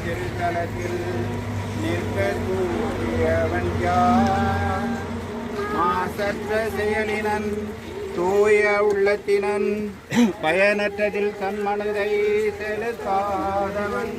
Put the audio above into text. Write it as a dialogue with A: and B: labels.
A: திருத்தலத்தில் நிற்கக்கூடியவன் யார்? மாசற்ற செயலினன் தூய உள்ளத்தினன் பயனற்றதில் தன் மனதை செலுத்தாதவன்